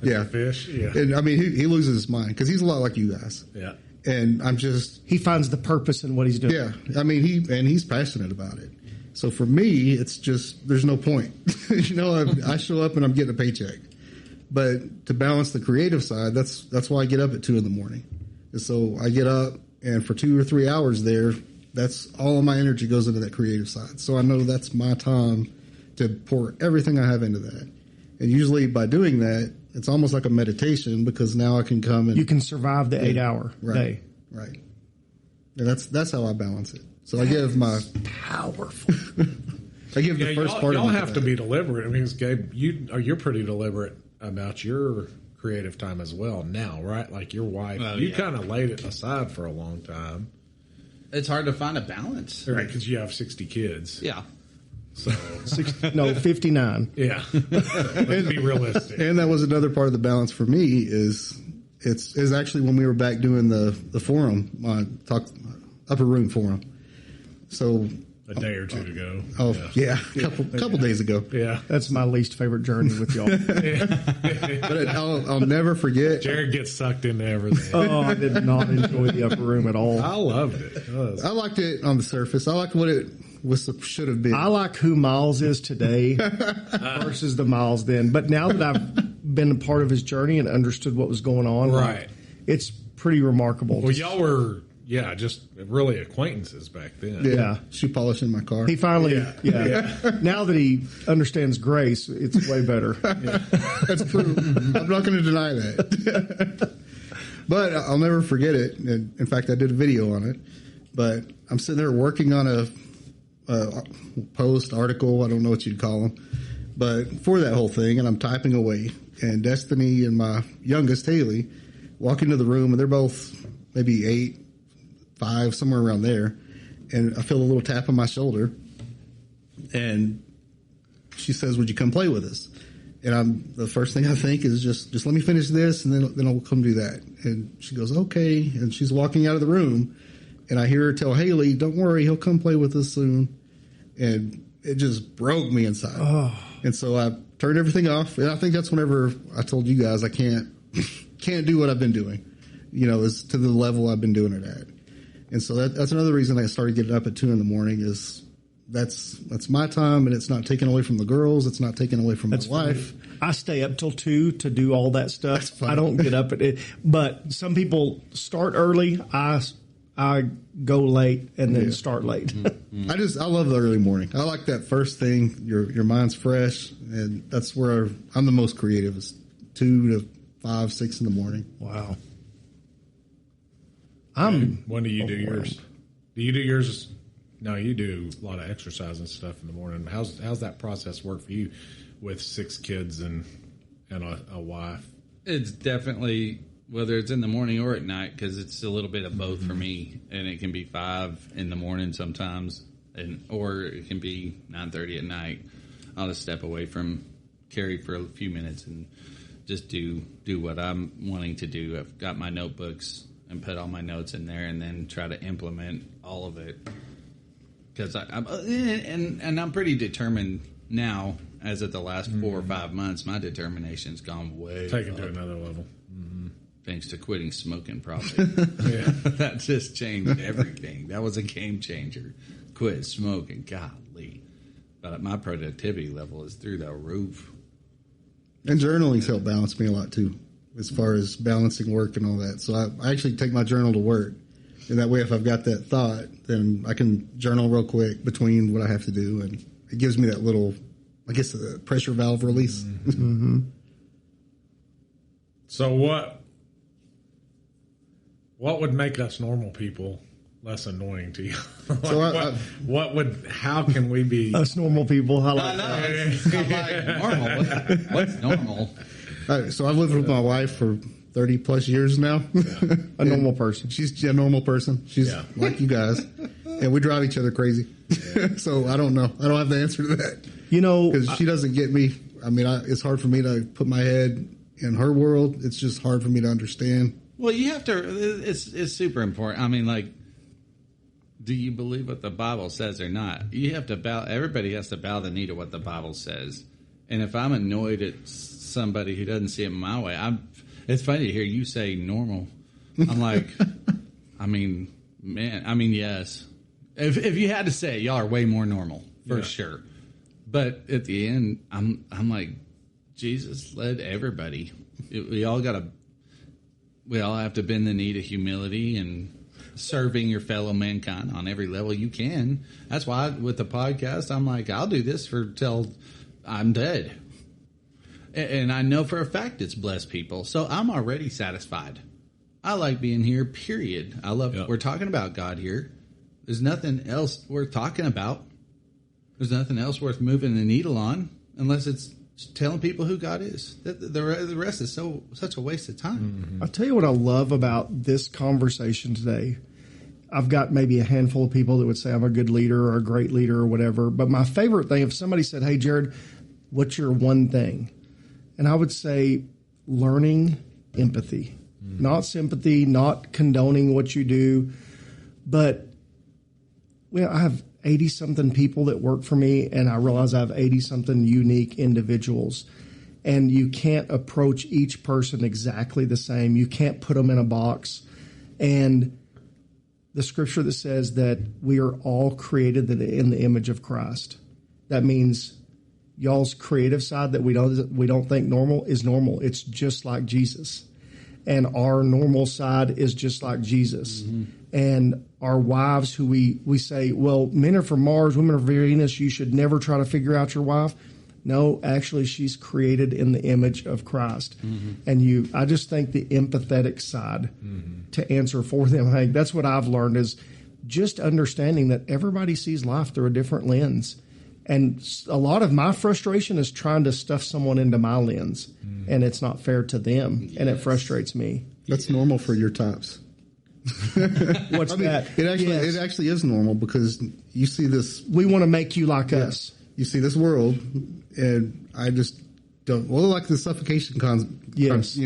Yeah, fish. Yeah, and I mean, he loses his mind because he's a lot like you guys. Yeah, and I'm just he finds the purpose in what he's doing. Yeah, I mean, he's passionate about it. So for me, it's just there's no point. I show up and I'm getting a paycheck. But to balance the creative side, that's why I get up at 2 a.m. And so I get up, and for 2 or 3 hours there, that's all of my energy goes into that creative side. So I know that's my time to pour everything I have into that. And usually by doing that, it's almost like a meditation because now I can come and... You can survive the 8-hour day. Right. And that's how I balance it. So I give my... Powerful. I give the first part of it. Y'all have to be deliberate. I mean, Gabe, you're pretty deliberate about your creative time as well now, right? Like your wife, you kind of laid it aside for a long time. It's hard to find a balance. Right, because you have 60 kids. Yeah. So 59. Yeah. Let's be realistic. And that was another part of the balance for me is actually when we were back doing the forum, upper room forum. So a day or two ago. Oh yeah, a couple days ago. Yeah, that's my least favorite journey with y'all. But I'll never forget. Jared gets sucked into everything. Oh, I did not enjoy the upper room at all. I loved it. I liked it on the surface. I liked what it should have been. I like who Myles is today versus the Myles then. But now that I've been a part of his journey and understood what was going on, right, it's pretty remarkable. Well, y'all were. Yeah, just really acquaintances back then. Yeah. Shoe polish in my car. He finally, now that he understands grace, it's way better. That's true. I'm not going to deny that. But I'll never forget it. And in fact, I did a video on it. But I'm sitting there working on a post, article, I don't know what you'd call them. But for that whole thing, and I'm typing away. And Destiny and my youngest, Haley, walk into the room, and they're both maybe 8, 5, somewhere around there, and I feel a little tap on my shoulder, and she says, "Would you come play with us?" And the first thing I think is just let me finish this, and then I'll come do that. And she goes, "Okay," and she's walking out of the room, and I hear her tell Haley, "Don't worry, he'll come play with us soon," and it just broke me inside. Oh. And so I turned everything off, and I think that's whenever I told you guys I can't do what I've been doing, is to the level I've been doing it at. And so that's another reason I started getting up at 2 a.m. is that's my time, and it's not taken away from the girls. It's not taken away from my wife. I stay up till 2 to do all that stuff. I don't get up at it, but some people start early. I go late and then start late. Mm-hmm. I love the early morning. I like that first thing. Your mind's fresh, and that's where I'm the most creative. Is 2 to 5, 6 in the morning. Wow. When do you do yours? Do you do yours No, you do a lot of exercise and stuff in the morning. How's that process work for you with 6 kids and a wife? It's definitely, whether it's in the morning or at night, because it's a little bit of both for me, and it can be 5 in the morning sometimes, or it can be 9:30 at night. I'll just step away from Carrie for a few minutes and just do what I'm wanting to do. I've got my notebooks and put all my notes in there, and then try to implement all of it. Because I'm pretty determined now. As of the last 4 or 5 months, my determination's gone way Take it up. to another level. Thanks to quitting smoking, probably. That just changed everything. That was a game changer. Quit smoking, golly. But my productivity level is through the roof. And journaling's helped balance me a lot too, as far as balancing work and all that. So I actually take my journal to work. And that way, if I've got that thought, then I can journal real quick between what I have to do. And it gives me that little, I guess, a pressure valve release. Mm-hmm. So what would make us normal people less annoying to you? How can we be Us normal people? How I know. It's not like normal. What's normal? So I've lived with my wife for 30 plus years now. a normal person? She's a normal person. She's like you guys. And we drive each other crazy. So I don't know. I don't have the answer to that. Because she doesn't get me. I mean, it's hard for me to put my head in her world. It's just hard for me to understand. Well, you have to. It's super important. I mean, like, do you believe what the Bible says or not? You have to bow. Everybody has to bow the knee to what the Bible says. And if I'm annoyed at somebody who doesn't see it my way, it's funny to hear you say normal. I'm like, I mean, man. I mean, yes. If you had to say, y'all are way more normal for sure. But at the end, I'm like, Jesus led everybody. We all have to bend the knee to humility and serving your fellow mankind on every level you can. That's why with the podcast, I'm like, I'll do this till I'm dead. And I know for a fact it's blessed people. So I'm already satisfied. I like being here, period. I love We're talking about God here. There's nothing else worth talking about. There's nothing else worth moving the needle on unless it's telling people who God is. The rest is such a waste of time. Mm-hmm. I'll tell you what I love about this conversation today. I've got maybe a handful of people that would say I'm a good leader or a great leader or whatever. But my favorite thing, if somebody said, hey, Jared, what's your one thing? And I would say learning empathy, not sympathy, not condoning what you do. But I have 80-something people that work for me, and I realize I have 80-something unique individuals. And you can't approach each person exactly the same. You can't put them in a box. And the scripture that says that we are all created in the image of Christ. That means y'all's creative side that we don't think normal is normal. It's just like Jesus. And our normal side is just like Jesus. Mm-hmm. And our wives who we say, well, men are from Mars, women are from Venus, you should never try to figure out your wife. No, actually, she's created in the image of Christ. Mm-hmm. And I just think the empathetic side to answer for them, hey, that's what I've learned is just understanding that everybody sees life through a different lens. And a lot of my frustration is trying to stuff someone into my lens, and it's not fair to them, and it frustrates me. That's normal for your types. What's that? It actually is normal because you see this. We want to make you like us. You see this world, and I just don't. Well, like the suffocation yes.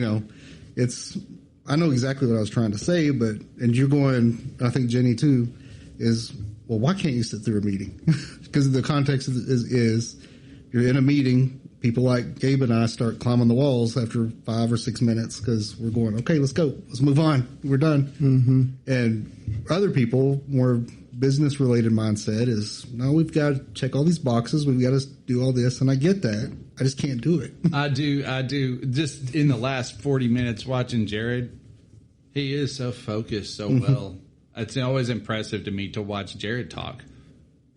It's. I know exactly what I was trying to say, and you're going. I think Jenny too is. Well, why can't you sit through a meeting? Because the context is you're in a meeting. People like Gabe and I start climbing the walls after 5 or 6 minutes because we're going, okay, let's go. Let's move on. We're done. Mm-hmm. And other people, more business-related mindset is, no, we've got to check all these boxes. We've got to do all this. And I get that. I just can't do it. I do. Just in the last 40 minutes watching Jared, he is so focused so well. It's always impressive to me to watch Jared talk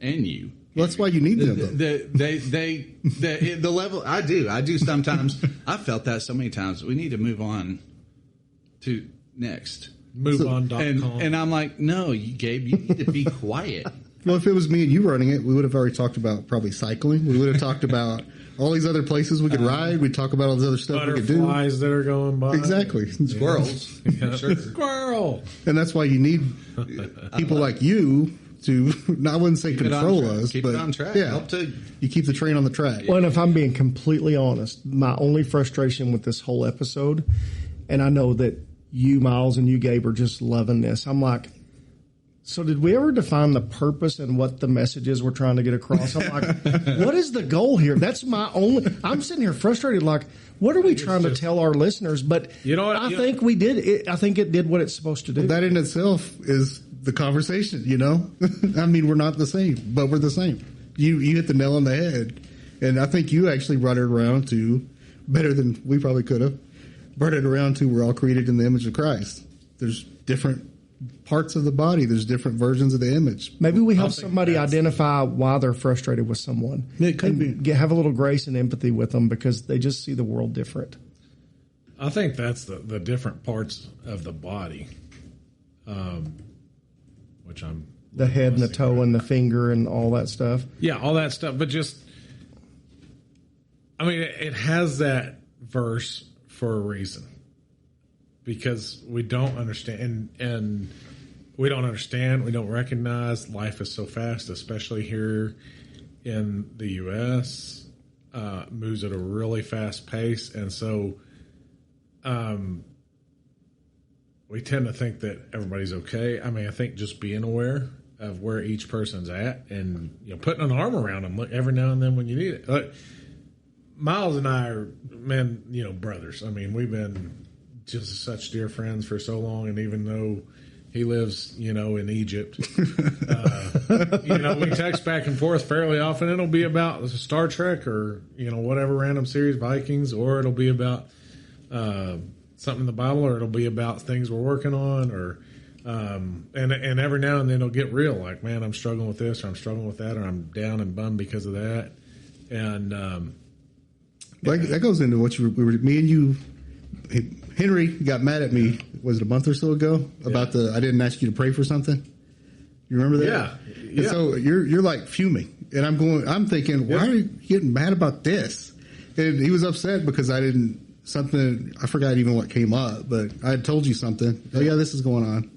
and you. Well, that's why you need them. The level I do sometimes. I've felt that so many times. We need to move on to next. MoveOn.com. And I'm like, no, Gabe, you need to be quiet Well, if it was me and you running it, we would have already talked about probably cycling. We would have talked about all these other places we could ride. We'd talk about all this other stuff we could do. Butterflies that are going by. Exactly. Squirrels. Sure. Squirrel. And that's why you need people like you to, I wouldn't say control us, keep but it on track. yeah, Help to you keep the train on the track. Well, and if I'm being completely honest, my only frustration with this whole episode, and I know that you, Miles, and you, Gabe, are just loving this. I'm like, so did we ever define the purpose and what the messages we're trying to get across? I'm like, what is the goal here? That's my only. I'm sitting here frustrated. Like, what are we trying to tell our listeners? But you know what? I think we did. I think it did what it's supposed to do. Well, that in itself is the conversation. You know, I mean, we're not the same, but we're the same. You hit the nail on the head, and I think you actually brought it around to better than we probably could have. Brought it around to we're all created in the image of Christ. There's different parts of the body. There's different versions of the image. Maybe we help somebody identify why they're frustrated with someone. It could be. Have a little grace and empathy with them because they just see the world different. I think that's the different parts of the body, which I'm The head and the toe and the finger and all that stuff. Yeah, all that stuff. But just, I mean, it has that verse for a reason. Because we don't understand, and we don't understand, we don't recognize life is so fast, especially here in the U.S., moves at a really fast pace. And so we tend to think that everybody's okay. I mean, I think just being aware of where each person's at and, you know, putting an arm around them every now and then when you need it. Like, Miles and I are, brothers. I mean, we've been just such dear friends for so long, and even though he lives, in Egypt, we text back and forth fairly often. It'll be about Star Trek or whatever random series, Vikings, or it'll be about something in the Bible, or it'll be about things we're working on, or and every now and then it'll get real, like, man, I'm struggling with this, or I'm struggling with that, or I'm down and bummed because of that, and that goes into what me and you. Henry got mad at me, was it a month or so ago, about I didn't ask you to pray for something? You remember that? Yeah. And so you're like fuming, and I'm thinking, why are you getting mad about this? And he was upset because I forgot even what came up, but I had told you something. Oh yeah, this is going on.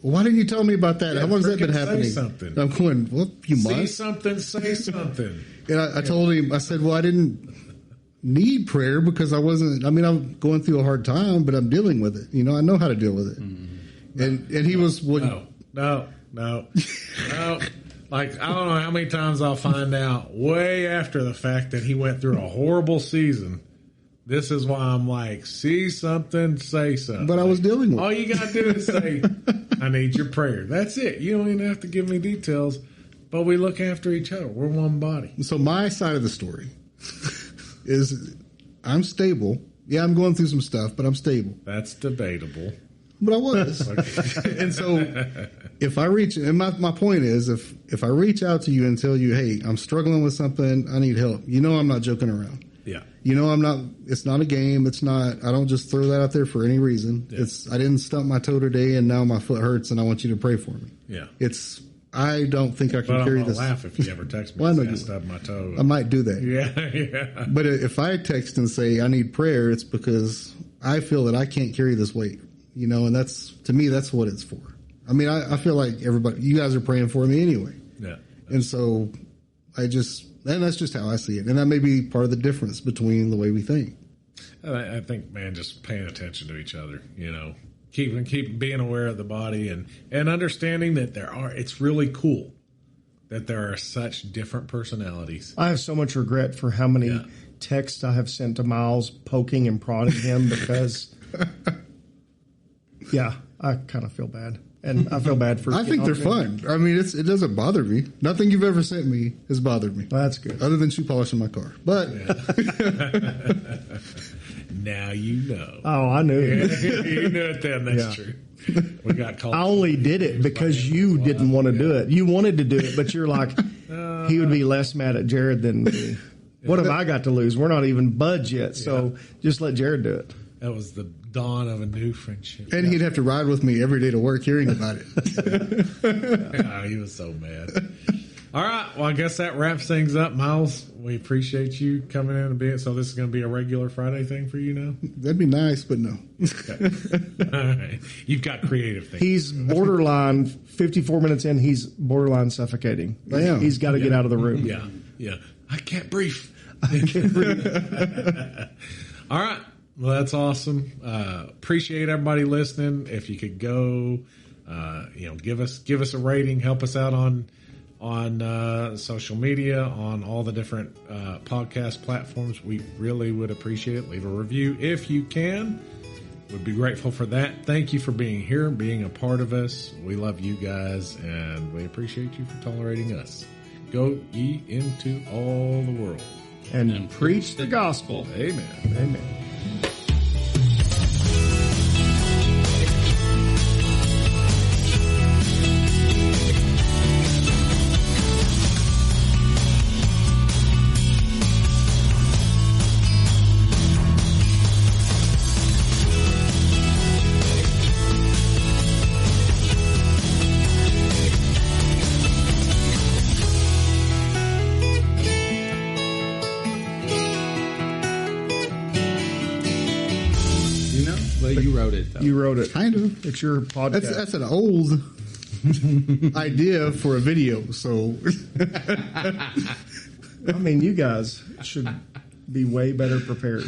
Well, why didn't you tell me about that? How long has that been happening? Say something. I'm going, well, you must. See something, say something. And I told him, I said, well, I didn't need prayer because I'm going through a hard time, but I'm dealing with it. I know how to deal with it. Mm-hmm. And he was, no. Like, I don't know how many times I'll find out way after the fact that he went through a horrible season. This is why I'm like, see something, say something. But I was dealing with it. All you got to do is say, I need your prayer. That's it. You don't even have to give me details, but we look after each other. We're one body. So my side of the story is I'm stable. Yeah, I'm going through some stuff, but I'm stable. That's debatable. But I was. And so if I reach, and my point is, if I reach out to you and tell you, hey, I'm struggling with something, I need help, I'm not joking around. Yeah. It's not a game. I don't just throw that out there for any reason. Yeah. I didn't stump my toe today and now my foot hurts and I want you to pray for me. Yeah. I don't think I can carry this. I'll laugh if you ever text me and stub my toe. I might do that. Yeah. But if I text and say I need prayer, it's because I feel that I can't carry this weight. And to me, that's what it's for. I mean, I feel like you guys are praying for me anyway. Yeah. And so and that's just how I see it. And that may be part of the difference between the way we think. I think, man, just paying attention to each other, keep being aware of the body and understanding that it's really cool that there are such different personalities. I have so much regret for how many texts I have sent to Miles poking and prodding him because, I kind of feel bad. And I feel bad for. I think they're fun. I mean, it doesn't bother me. Nothing you've ever sent me has bothered me. Well, that's good. Other than shoe polishing my car, but now you know. Oh, I knew. You knew it then. That's true. We got called. I only did it because you didn't want to do it. You wanted to do it, but you're like, he would be less mad at Jared than me. What have I got to lose? We're not even budged yet, so just let Jared do it. That was the dawn of a new friendship. And he'd have to ride with me every day to work hearing about it. Oh, he was so mad. All right. Well, I guess that wraps things up, Miles. We appreciate you coming in a bit. So this is going to be a regular Friday thing for you now? That'd be nice, but no. Okay. All right. You've got creative things. He's borderline, 54 minutes in, he's borderline suffocating. I am. He's got to get out of the room. Yeah. Yeah. I can't breathe. All right. Well, that's awesome. Appreciate everybody listening. If you could go, give us a rating, help us out on social media, on all the different podcast platforms. We really would appreciate it. Leave a review if you can. Would be grateful for that. Thank you for being here, being a part of us. We love you guys, and we appreciate you for tolerating us. Go ye into all the world. And preach the gospel. Amen. Amen. You wrote it, though. You wrote it. Kind of. It's your podcast. That's an old idea for a video, so... I mean, you guys should be way better prepared.